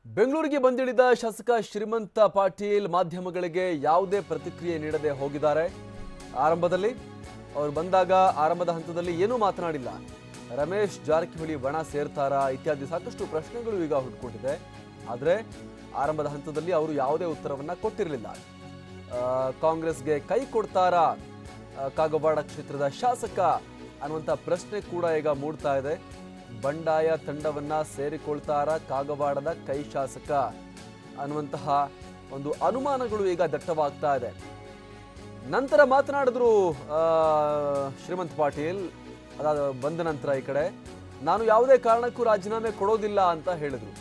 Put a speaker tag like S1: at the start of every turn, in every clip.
S1: ಬೆಂಗಳೂರಿಗೆ ಬಂದಿಳಿದ ಶಾಸಕ ಶ್ರೀಮಂತ ಪಾಟೀಲ್ ಮಾಧ್ಯಮಗಳಿಗೆ ಯಾವುದೇ ಪ್ರತಿಕ್ರಿಯೆ ನೀಡದೆ ಹೋಗಿದ್ದಾರೆ. ಆರಂಭದಲ್ಲಿ ಅವರು ಬಂದಾಗ ಆರಂಭದ ಹಂತದಲ್ಲಿ ಏನೂ ಮಾತನಾಡಿಲ್ಲ. ರಮೇಶ್ ಜಾರಕಿಹೊಳಿ ಬಣ ಸೇರ್ತಾರಾ ಇತ್ಯಾದಿ ಸಾಕಷ್ಟು ಪ್ರಶ್ನೆಗಳು ಈಗ ಹುಟ್ಟುಕೊಂಡಿದೆ. ಆದರೆ ಆರಂಭದ ಹಂತದಲ್ಲಿ ಅವರು ಯಾವುದೇ ಉತ್ತರವನ್ನ ಕೊಟ್ಟಿರಲಿಲ್ಲ. ಕಾಂಗ್ರೆಸ್ಗೆ ಕೈ ಕೊಡ್ತಾರಾ ಕಾಗವಾಡ ಕ್ಷೇತ್ರದ ಶಾಸಕ ಅನ್ನುವಂಥ ಪ್ರಶ್ನೆ ಕೂಡ ಈಗ ಮೂಡ್ತಾ ಇದೆ. ಬಂಡಾಯ ತಂಡವನ್ನ ಸೇರಿಕೊಳ್ತಾರ ಕಾಗವಾಡದ ಕೈ ಶಾಸಕ ಅನ್ನುವಂತಹ ಒಂದು ಅನುಮಾನಗಳು ಈಗ ದಟ್ಟವಾಗ್ತಾ ಇದೆ. ನಂತರ ಮಾತನಾಡಿದ್ರು ಶ್ರೀಮಂತ್ ಪಾಟೀಲ್. ಅದಾದ ಬಂದ ನಂತರ ಈ ಕಡೆ ನಾನು ಯಾವುದೇ ಕಾರಣಕ್ಕೂ ರಾಜೀನಾಮೆ ಕೊಡೋದಿಲ್ಲ ಅಂತ ಹೇಳಿದ್ರು.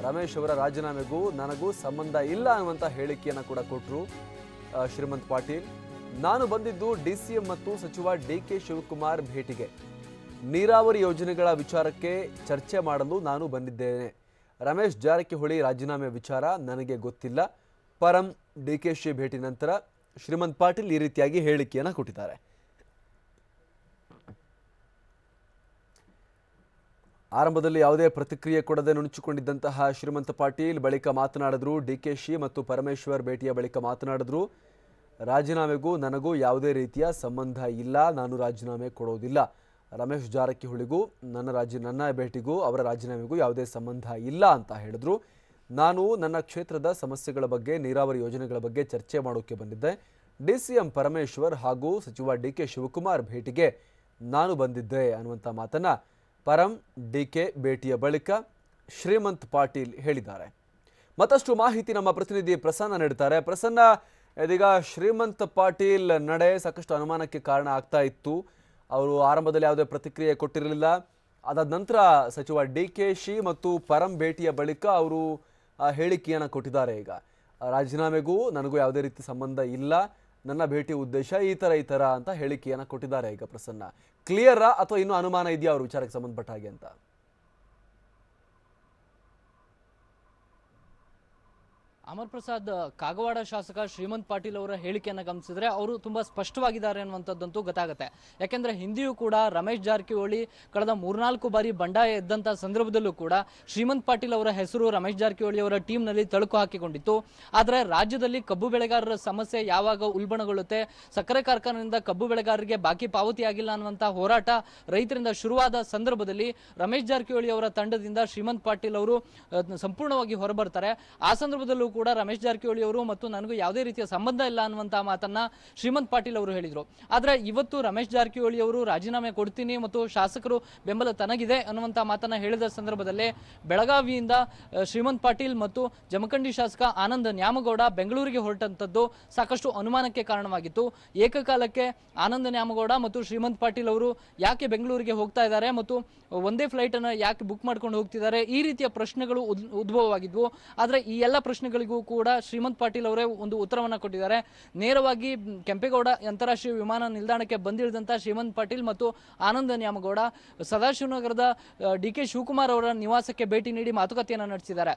S1: ರಮೇಶ್ ಅವರ ರಾಜೀನಾಮೆಗೂ ನನಗೂ ಸಂಬಂಧ ಇಲ್ಲ ಅನ್ನುವಂಥ ಹೇಳಿಕೆಯನ್ನು ಕೂಡ ಕೊಟ್ಟರು ಶ್ರೀಮಂತ್ ಪಾಟೀಲ್. ನಾನು ಬಂದಿದ್ದು DCM ಮತ್ತು ಸಚಿವ DK ಶಿವಕುಮಾರ್ ಭೇಟಿಗೆ. ನೀರಾವರಿ ಯೋಜನೆಗಳ ವಿಚಾರಕ್ಕೆ ಚರ್ಚೆ ಮಾಡಲು ನಾನು ಬಂದಿದ್ದೇನೆ. ರಮೇಶ್ ಜಾರಕಿಹೊಳಿ ರಾಜೀನಾಮೆ ವಿಚಾರ ನನಗೆ ಗೊತ್ತಿಲ್ಲ. ಪರಂ DKಶಿ ಭೇಟಿ ನಂತರ ಶ್ರೀಮಂತ್ ಪಾಟೀಲ್ ಈ ರೀತಿಯಾಗಿ ಹೇಳಿಕೆಯನ್ನು ಕೊಟ್ಟಿದ್ದಾರೆ. ಆರಂಭದಲ್ಲಿ ಯಾವುದೇ ಪ್ರತಿಕ್ರಿಯೆ ಕೊಡದೆ ನುಣುಚಿಕೊಂಡಿದ್ದಂತಹ ಶ್ರೀಮಂತ ಪಾಟೀಲ್ ಬಳಿಕ ಮಾತನಾಡಿದ್ರು. DKಶಿ ಮತ್ತು ಪರಮೇಶ್ವರ್ ಭೇಟಿಯ ಬಳಿಕ ಮಾತನಾಡಿದ್ರು. ರಾಜೀನಾಮೆಗೂ ನನಗೂ ಯಾವುದೇ ರೀತಿಯ ಸಂಬಂಧ ಇಲ್ಲ. ನಾನು ರಾಜೀನಾಮೆ ಕೊಡೋದಿಲ್ಲ. ರಮೇಶ್ ಜಾರಕಿಹೊಳಿಗೂ ನನ್ನ ಭೇಟಿಗೂ ಅವರ ರಾಜೀನಾಮೆಗೂ ಯಾವುದೇ ಸಂಬಂಧ ಇಲ್ಲ ಅಂತ ಹೇಳಿದ್ರು. ನಾನು ನನ್ನ ಕ್ಷೇತ್ರದ ಸಮಸ್ಯೆಗಳ ಬಗ್ಗೆ, ನೀರಾವರಿ ಯೋಜನೆಗಳ ಬಗ್ಗೆ ಚರ್ಚೆ ಮಾಡೋಕ್ಕೆ ಬಂದಿದ್ದೆ. DCM ಪರಮೇಶ್ವರ್ ಹಾಗೂ ಸಚಿವ DK ಶಿವಕುಮಾರ್ ಭೇಟಿಗೆ ನಾನು ಬಂದಿದ್ದೆ ಅನ್ನುವಂಥ ಮಾತನ್ನ ಪರಂ DK ಭೇಟಿಯ ಬಳಿಕ ಶ್ರೀಮಂತ್ ಪಾಟೀಲ್ ಹೇಳಿದ್ದಾರೆ. ಮತ್ತಷ್ಟು ಮಾಹಿತಿ ನಮ್ಮ ಪ್ರತಿನಿಧಿ ಪ್ರಸನ್ನ ನೀಡುತ್ತಾರೆ. ಪ್ರಸನ್ನ, ಇದೀಗ ಶ್ರೀಮಂತ್ ಪಾಟೀಲ್ ನಡೆ ಸಾಕಷ್ಟು ಅನುಮಾನಕ್ಕೆ ಕಾರಣ ಆಗ್ತಾ ಇತ್ತು. ಅವರು ಆರಂಭದಲ್ಲಿ ಯಾವುದೇ ಪ್ರತಿಕ್ರಿಯೆ ಕೊಟ್ಟಿರಲಿಲ್ಲ. ಅದಾದ ನಂತರ ಸಚಿವ DKಶಿ ಮತ್ತು ಪರಂ ಭೇಟಿಯ ಬಳಿಕ ಅವರು ಹೇಳಿಕೆಯನ್ನು ಕೊಟ್ಟಿದ್ದಾರೆ. ಈಗ ರಾಜೀನಾಮೆಗೂ ನನಗೂ ಯಾವುದೇ ರೀತಿ ಸಂಬಂಧ ಇಲ್ಲ, ನನ್ನ ಭೇಟಿ ಉದ್ದೇಶ ಈ ಥರ ಅಂತ ಹೇಳಿಕೆಯನ್ನು ಕೊಟ್ಟಿದ್ದಾರೆ. ಈಗ ಪ್ರಸನ್ನ, ಕ್ಲಿಯರಾ ಅಥವಾ ಇನ್ನೂ ಅನುಮಾನ ಇದೆಯಾ ಅವ್ರ ವಿಚಾರಕ್ಕೆ ಸಂಬಂಧಪಟ್ಟ ಹಾಗೆ ಅಂತ?
S2: ಅಮರ್ ಪ್ರಸಾದ್, ಕಾಗವಾಡ ಶಾಸಕ ಶ್ರೀಮಂತ್ ಪಾಟೀಲ್ ಅವರ ಹೇಳಿಕೆಯನ್ನು ಗಮನಿಸಿದ್ರೆ ಅವರು ತುಂಬಾ ಸ್ಪಷ್ಟವಾಗಿದ್ದಾರೆ ಅನ್ನುವಂಥದ್ದಂತೂ ಗೊತ್ತಾಗುತ್ತೆ. ಯಾಕೆಂದ್ರೆ ಹಿಂದೆಯೂ ಕೂಡ ರಮೇಶ್ ಜಾರಕಿಹೊಳಿ ಕಳೆದ 3-4 ಬಾರಿ ಬಂಡಾಯ ಎದ್ದಂಥ ಸಂದರ್ಭದಲ್ಲೂ ಕೂಡ ಶ್ರೀಮಂತ್ ಪಾಟೀಲ್ ಅವರ ಹೆಸರು ರಮೇಶ್ ಜಾರಕಿಹೊಳಿ ಅವರ ಟೀಮ್ನಲ್ಲಿ ತಳುಕು ಹಾಕಿಕೊಂಡಿತ್ತು. ಆದರೆ ರಾಜ್ಯದಲ್ಲಿ ಕಬ್ಬು ಬೆಳೆಗಾರರ ಸಮಸ್ಯೆ ಯಾವಾಗ ಉಲ್ಬಣಗೊಳ್ಳುತ್ತೆ, ಸಕ್ಕರೆ ಕಾರ್ಖಾನೆಯಿಂದ ಕಬ್ಬು ಬೆಳೆಗಾರರಿಗೆ ಬಾಕಿ ಪಾವತಿಯಾಗಿಲ್ಲ ಅನ್ನುವಂಥ ಹೋರಾಟ ರೈತರಿಂದ ಶುರುವಾದ ಸಂದರ್ಭದಲ್ಲಿ ರಮೇಶ್ ಜಾರಕಿಹೊಳಿ ಅವರ ತಂಡದಿಂದ ಶ್ರೀಮಂತ್ ಪಾಟೀಲ್ ಅವರು ಸಂಪೂರ್ಣವಾಗಿ ಹೊರಬರ್ತಾರೆ. ಆ ಸಂದರ್ಭದಲ್ಲೂ ಕೂಡ ರಮೇಶ್ ಜಾರಕಿಹೊಳಿ ಅವರು ಮತ್ತು ನನಗೂ ಯಾವುದೇ ರೀತಿಯ ಸಂಬಂಧ ಇಲ್ಲ ಅನ್ನುವಂತಹ ಮಾತನ್ನ ಶ್ರೀಮಂತ್ ಪಾಟೀಲ್ ಅವರು ಹೇಳಿದ್ರು. ಆದ್ರೆ ಇವತ್ತು ರಮೇಶ್ ಜಾರಕಿಹೊಳಿ ಅವರು ರಾಜೀನಾಮೆ ಕೊಡ್ತೀನಿ ಮತ್ತು ಶಾಸಕರು ಬೆಂಬಲ ತನಗಿದೆ ಅನ್ನುವಂತ ಮಾತನ್ನ ಹೇಳಿದ ಸಂದರ್ಭದಲ್ಲೇ ಬೆಳಗಾವಿಯಿಂದ ಶ್ರೀಮಂತ್ ಪಾಟೀಲ್ ಮತ್ತು ಜಮಖಂಡಿ ಶಾಸಕ ಆನಂದ್ ನ್ಯಾಮಗೌಡ ಬೆಂಗಳೂರಿಗೆ ಹೊರಟಂತದ್ದು ಸಾಕಷ್ಟು ಅನುಮಾನಕ್ಕೆ ಕಾರಣವಾಗಿತ್ತು. ಏಕಕಾಲಕ್ಕೆ ಆನಂದ್ ನ್ಯಾಮಗೌಡ ಮತ್ತು ಶ್ರೀಮಂತ್ ಪಾಟೀಲ್ ಅವರು ಯಾಕೆ ಬೆಂಗಳೂರಿಗೆ ಹೋಗ್ತಾ ಇದ್ದಾರೆ ಮತ್ತು ಒಂದೇ ಫ್ಲೈಟ್ ಅನ್ನ ಯಾಕೆ ಬುಕ್ ಮಾಡ್ಕೊಂಡು ಹೋಗ್ತಿದ್ದಾರೆ, ಈ ರೀತಿಯ ಪ್ರಶ್ನೆಗಳು ಉದ್ಭವವಾಗಿದ್ವು. ಆದ್ರೆ ಈ ಎಲ್ಲ ಪ್ರಶ್ನೆಗಳಿಗೂ ಕೂಡ ಶ್ರೀಮಂತ್ ಪಾಟೀಲ್ ಅವರೇ ಒಂದು ಉತ್ತರವನ್ನ ಕೊಟ್ಟಿದ್ದಾರೆ. ನೇರವಾಗಿ ಕೆಂಪೇಗೌಡ ಅಂತಾರಾಷ್ಟ್ರೀಯ ವಿಮಾನ ನಿಲ್ದಾಣಕ್ಕೆ ಬಂದಿಳಿದಂತ ಶ್ರೀಮಂತ್ ಪಾಟೀಲ್ ಮತ್ತು ಆನಂದ್ ನ್ಯಾಮಗೌಡ ಸದಾಶಿವನಗರದ DK ಶಿವಕುಮಾರ್ ಅವರ ನಿವಾಸಕ್ಕೆ ಭೇಟಿ ನೀಡಿ ಮಾತುಕತೆಯನ್ನು ನಡೆಸಿದ್ದಾರೆ.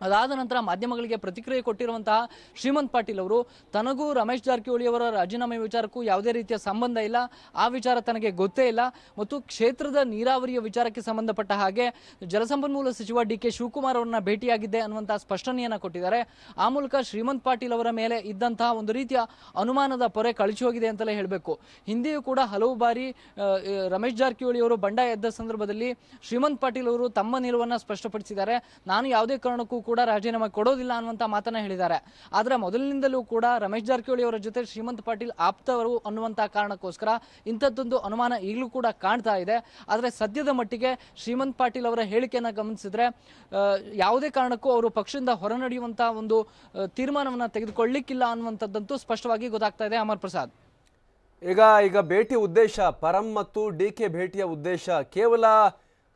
S2: ಅದಾದ ನಂತರ ಮಾಧ್ಯಮಗಳಿಗೆ ಪ್ರತಿಕ್ರಿಯೆ ಕೊಟ್ಟಿರುವಂತಹ ಶ್ರೀಮಂತ್ ಪಾಟೀಲ್ ಅವರು ತನಗೂ ರಮೇಶ್ ಜಾರಕಿಹೊಳಿ ಅವರ ರಾಜೀನಾಮೆ ವಿಚಾರಕ್ಕೂ ಯಾವುದೇ ರೀತಿಯ ಸಂಬಂಧ ಇಲ್ಲ, ಆ ವಿಚಾರ ತನಗೆ ಗೊತ್ತೇ ಇಲ್ಲ ಮತ್ತು ಕ್ಷೇತ್ರದ ನೀರಾವರಿಯ ವಿಚಾರಕ್ಕೆ ಸಂಬಂಧಪಟ್ಟ ಹಾಗೆ ಜಲಸಂಪನ್ಮೂಲ ಸಚಿವ DK ಶಿವಕುಮಾರ್ ಅವರನ್ನ ಭೇಟಿಯಾಗಿದ್ದೆ ಅನ್ನುವಂತಹ ಸ್ಪಷ್ಟನೆಯನ್ನ ಕೊಟ್ಟಿದ್ದಾರೆ. ಆ ಮೂಲಕ ಶ್ರೀಮಂತ್ ಪಾಟೀಲ್ ಅವರ ಮೇಲೆ ಇದ್ದಂತಹ ಒಂದು ರೀತಿಯ ಅನುಮಾನದ ಪೊರೆ ಕಳಚಿ ಹೋಗಿದೆ ಅಂತಲೇ ಹೇಳಬೇಕು. ಹಿಂದೆಯೂ ಕೂಡ ಹಲವು ಬಾರಿ ರಮೇಶ್ ಜಾರಕಿಹೊಳಿ ಅವರು ಬಂಡಾಯ ಎದ್ದ ಸಂದರ್ಭದಲ್ಲಿ ಶ್ರೀಮಂತ್ ಪಾಟೀಲ್ ಅವರು ತಮ್ಮ ನಿಲುವನ್ನ ಸ್ಪಷ್ಟಪಡಿಸಿದ್ದಾರೆ. ನಾನು ಯಾವುದೇ ಕಾರಣಕ್ಕೂ ಕೂಡ ರಾಜೀನಾಮೆ ಕೊಡೋದಿಲ್ಲ ಅನ್ನುವಂತ ಮಾತನ್ನ ಹೇಳಿದ್ದಾರೆ. ಆದ್ರೆ ಮೊದಲಿನಿಂದಲೂ ಕೂಡ ರಮೇಶ್ ಜಾರಕಿಹೊಳಿ ಅವರ ಜೊತೆ ಶ್ರೀಮಂತ್ ಪಾಟೀಲ್ ಆಪ್ತವರು ಅನ್ನುವಂತ ಕಾರಣಕ್ಕೋಸ್ಕರ ಇಂಥದ್ದೊಂದು ಅನುಮಾನ ಈಗಲೂ ಕೂಡ ಕಾಣ್ತಾ ಇದೆ. ಆದ್ರೆ ಸದ್ಯದ ಮಟ್ಟಿಗೆ ಶ್ರೀಮಂತ್ ಪಾಟೀಲ್ ಅವರ ಹೇಳಿಕೆಯನ್ನ ಗಮನಿಸಿದ್ರೆ ಯಾವುದೇ ಕಾರಣಕ್ಕೂ ಅವರು ಪಕ್ಷದಿಂದ ಹೊರನಡೆಯುವಂತ ಒಂದು ತೀರ್ಮಾನವನ್ನ ತೆಗೆದುಕೊಳ್ಳಿಕ್ಕಿಲ್ಲ ಅನ್ನುವಂಥದ್ದಂತೂ ಸ್ಪಷ್ಟವಾಗಿ ಗೊತ್ತಾಗ್ತಾ ಇದೆ. ಅಮರ್ ಪ್ರಸಾದ್,
S1: ಈಗ ಭೇಟಿ ಉದ್ದೇಶ, ಪರಂ ಮತ್ತು DK ಭೇಟಿಯ ಉದ್ದೇಶ ಕೇವಲ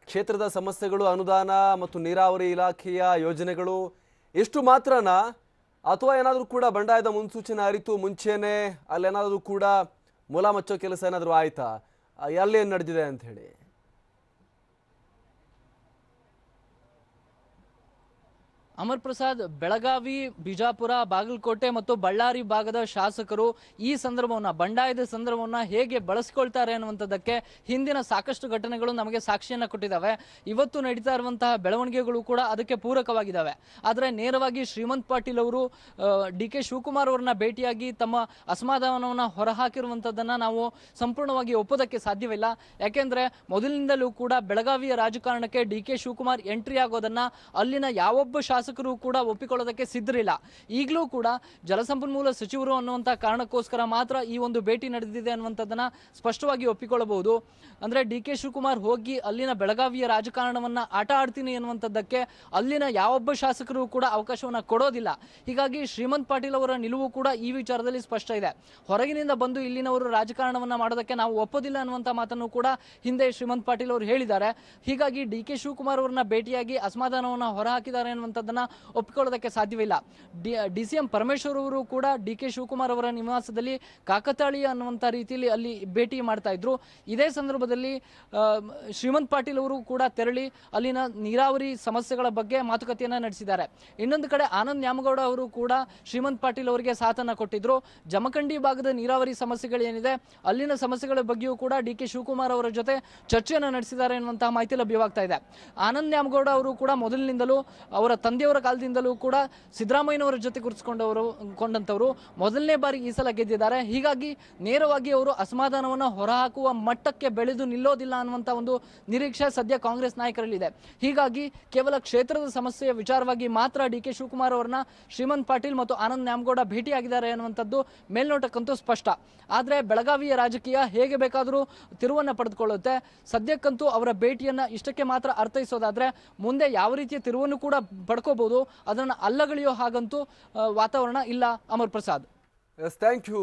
S1: ಕ್ಷೇತ್ರದ ಸಮಸ್ಯೆಗಳು, ಅನುದಾನ ಮತ್ತು ನೀರಾವರಿ ಇಲಾಖೆಯ ಯೋಜನೆಗಳು ಎಷ್ಟು ಮಾತ್ರನಾ, ಅಥವಾ ಏನಾದರೂ ಕೂಡ ಬಂಡಾಯದ ಮುನ್ಸೂಚನೆ ಅರಿತು ಮುಂಚೆನೆ ಅಲ್ಲೇನಾದರೂ ಕೂಡ ಮೂಲ ಮಚ್ಚೋ ಕೆಲಸ ಏನಾದರೂ ಆಯ್ತಾ, ಅಲ್ಲೇನು ನಡೆದಿದೆ ಅಂತ ಹೇಳಿ?
S2: ಅಮರ್ ಪ್ರಸಾದ್, ಬೆಳಗಾವಿ, ಬಿಜಾಪುರ, ಬಾಗಲಕೋಟೆ ಮತ್ತು ಬಳ್ಳಾರಿ ಭಾಗದ ಶಾಸಕರು ಈ ಸಂದರ್ಭವನ್ನ, ಬಂಡಾಯದ ಸಂದರ್ಭವನ್ನ ಹೇಗೆ ಬಳಸಿಕೊಳ್ತಾರೆ ಅನ್ನುವಂಥದ್ದಕ್ಕೆ ಹಿಂದಿನ ಸಾಕಷ್ಟು ಘಟನೆಗಳು ನಮಗೆ ಸಾಕ್ಷಿಯನ್ನ ಕೊಟ್ಟಿದ್ದಾವೆ. ಇವತ್ತು ನಡೀತಾ ಇರುವಂತಹ ಬೆಳವಣಿಗೆಗಳು ಕೂಡ ಅದಕ್ಕೆ ಪೂರಕವಾಗಿದ್ದಾವೆ. ಆದರೆ ನೇರವಾಗಿ ಶ್ರೀಮಂತ್ ಪಾಟೀಲ್ ಅವರು ಡಿ ಕೆ ಶಿವಕುಮಾರ್ ಅವರನ್ನ ಭೇಟಿಯಾಗಿ ತಮ್ಮ ಅಸಮಾಧಾನವನ್ನು ಹೊರಹಾಕಿರುವಂಥದ್ದನ್ನ ನಾವು ಸಂಪೂರ್ಣವಾಗಿ ಒಪ್ಪೋದಕ್ಕೆ ಸಾಧ್ಯವಿಲ್ಲ. ಯಾಕೆಂದ್ರೆ ಮೊದಲಿನಿಂದಲೂ ಕೂಡ ಬೆಳಗಾವಿಯ ರಾಜಕಾರಣಕ್ಕೆ ಡಿ ಕೆ ಶಿವಕುಮಾರ್ ಎಂಟ್ರಿ ಆಗೋದನ್ನ ಅಲ್ಲಿನ ಯಾವೊಬ್ಬ ಶಾಸಕರು ಕೂಡ ಒಪ್ಪಿಕೊಳ್ಳೋದಕ್ಕೆ ಸಿದ್ಧರಿಲ್ಲ. ಈಗಲೂ ಕೂಡ ಜಲಸಂಪನ್ಮೂಲ ಸಚಿವರು ಅನ್ನುವಂಥ ಕಾರಣಕ್ಕೋಸ್ಕರ ಮಾತ್ರ ಈ ಒಂದು ಭೇಟಿ ನಡೆದಿದೆ ಅನ್ನುವಂಥದ್ದನ್ನ ಸ್ಪಷ್ಟವಾಗಿ ಒಪ್ಪಿಕೊಳ್ಳಬಹುದು. ಅಂದ್ರೆ ಡಿ ಕೆ ಶಿವಕುಮಾರ್ ಹೋಗಿ ಅಲ್ಲಿನ ಬೆಳಗಾವಿಯ ರಾಜಕಾರಣವನ್ನ ಆಟ ಆಡ್ತೀನಿ ಅನ್ನುವಂಥದ್ದಕ್ಕೆ ಅಲ್ಲಿನ ಯಾವೊಬ್ಬ ಶಾಸಕರು ಕೂಡ ಅವಕಾಶವನ್ನ ಕೊಡೋದಿಲ್ಲ. ಹೀಗಾಗಿ ಶ್ರೀಮಂತ್ ಪಾಟೀಲ್ ಅವರ ನಿಲುವು ಕೂಡ ಈ ವಿಚಾರದಲ್ಲಿ ಸ್ಪಷ್ಟ ಇದೆ. ಹೊರಗಿನಿಂದ ಬಂದು ಇಲ್ಲಿನವರು ರಾಜಕಾರಣವನ್ನ ಮಾಡೋದಕ್ಕೆ ನಾವು ಒಪ್ಪೋದಿಲ್ಲ ಅನ್ನುವಂಥ ಮಾತನ್ನು ಕೂಡ ಹಿಂದೆ ಶ್ರೀಮಂತ್ ಪಾಟೀಲ್ ಅವರು ಹೇಳಿದ್ದಾರೆ. ಹೀಗಾಗಿ ಡಿ ಕೆ ಶಿವಕುಮಾರ್ ಅವರನ್ನ ಭೇಟಿಯಾಗಿ ಅಸಮಾಧಾನವನ್ನ ಹೊರಹಾಕಿದ್ದಾರೆ ಅನ್ನುವಂಥದ್ದನ್ನ ಒಪ್ಪಿಕೊಳ್ಳೋದಕ್ಕೆ ಸಾಧ್ಯವಿಲ್ಲ. ಡಿ.ಸಿ.ಎಂ. ಪರಮೇಶ್ವರ್ ಅವರು ಕೂಡ ಡಿ ಕೆ ಶಿವಕುಮಾರ್ ಅವರ ನಿವಾಸದಲ್ಲಿ ಕಾಕತಾಳೀಯ ಅನ್ನುವಂಥ ರೀತಿಯಲ್ಲಿ ಅಲ್ಲಿ ಭೇಟಿ ಮಾಡ್ತಾ ಇದ್ರು. ಇದೇ ಸಂದರ್ಭದಲ್ಲಿ ಶ್ರೀಮಂತ್ ಪಾಟೀಲ್ ಅವರು ಕೂಡ ತೆರಳಿ ಅಲ್ಲಿನ ನೀರಾವರಿ ಸಮಸ್ಯೆಗಳ ಬಗ್ಗೆ ಮಾತುಕತೆಯನ್ನ ನಡೆಸಿದ್ದಾರೆ. ಇನ್ನೊಂದು ಕಡೆ ಆನಂದ್ ನ್ಯಾಮಗೌಡ ಅವರು ಕೂಡ ಶ್ರೀಮಂತ್ ಪಾಟೀಲ್ ಅವರಿಗೆ ಸಾಥನ್ನ ಕೊಟ್ಟಿದ್ರು. ಜಮಖಂಡಿ ಭಾಗದ ನೀರಾವರಿ ಸಮಸ್ಯೆಗಳೇನಿದೆ ಅಲ್ಲಿನ ಸಮಸ್ಯೆಗಳ ಬಗ್ಗೆಯೂ ಕೂಡ ಡಿ ಕೆ ಶಿವಕುಮಾರ್ ಅವರ ಜೊತೆ ಚರ್ಚೆಯನ್ನು ನಡೆಸಿದ್ದಾರೆ ಎನ್ನುವಂತಹ ಮಾಹಿತಿ ಲಭ್ಯವಾಗ್ತಾ ಇದೆ. ಆನಂದ್ ನ್ಯಾಮಗೌಡ ಅವರು ಕೂಡ ಮೊದಲಿನಿಂದಲೂ ಅವರ ತಂದೆಯವರ ಕಾಲದಿಂದಲೂ ಕೂಡ ಸಿದ್ದರಾಮಯ್ಯನವರ ಜೊತೆ ಕೊಂಡಂತವರು ಮೊದಲನೇ ಬಾರಿ ಈ ಸಲ ಗೆದ್ದಿದ್ದಾರೆ. ಹೀಗಾಗಿ ನೇರವಾಗಿ ಅವರು ಅಸಮಾಧಾನವನ್ನು ಹೊರಹಾಕುವ ಮಟ್ಟಕ್ಕೆ ಬೆಳೆದು ನಿಲ್ಲೋದಿಲ್ಲ ಅನ್ನುವಂಥ ಒಂದು ನಿರೀಕ್ಷೆ ಸದ್ಯ ಕಾಂಗ್ರೆಸ್ ನಾಯಕರಲ್ಲಿದೆ. ಹೀಗಾಗಿ ಕೇವಲ ಕ್ಷೇತ್ರದ ಸಮಸ್ಯೆಯ ವಿಚಾರವಾಗಿ ಮಾತ್ರ ಡಿ ಕೆ ಶಿವಕುಮಾರ್ ಅವರನ್ನ ಶ್ರೀಮಂತ್ ಪಾಟೀಲ್ ಮತ್ತು ಆನಂದ್ ನ್ಯಾಮಗೌಡ ಭೇಟಿಯಾಗಿದ್ದಾರೆ ಅನ್ನುವಂಥದ್ದು ಮೇಲ್ನೋಟಕ್ಕಂತೂ ಸ್ಪಷ್ಟ. ಆದರೆ ಬೆಳಗಾವಿಯ ರಾಜಕೀಯ ಹೇಗೆ ಬೇಕಾದರೂ ತಿರುವನ್ನ ಪಡೆದುಕೊಳ್ಳುತ್ತೆ. ಸದ್ಯಕ್ಕಂತೂ ಅವರ ಭೇಟಿಯನ್ನ ಇಷ್ಟಕ್ಕೆ ಮಾತ್ರ ಅರ್ಥೈಸೋದಾದ್ರೆ ಮುಂದೆ ಯಾವ ರೀತಿಯ ತಿರುವನ್ನು ಕೂಡ ಪಡ್ಕೋಬಹುದು. ಅದನ್ನು ಅಲ್ಲಗಳೆಯೋ ಹಾಗಂತೂ ವಾತಾವರಣ ಇಲ್ಲ. Amar Prasad,
S1: thank you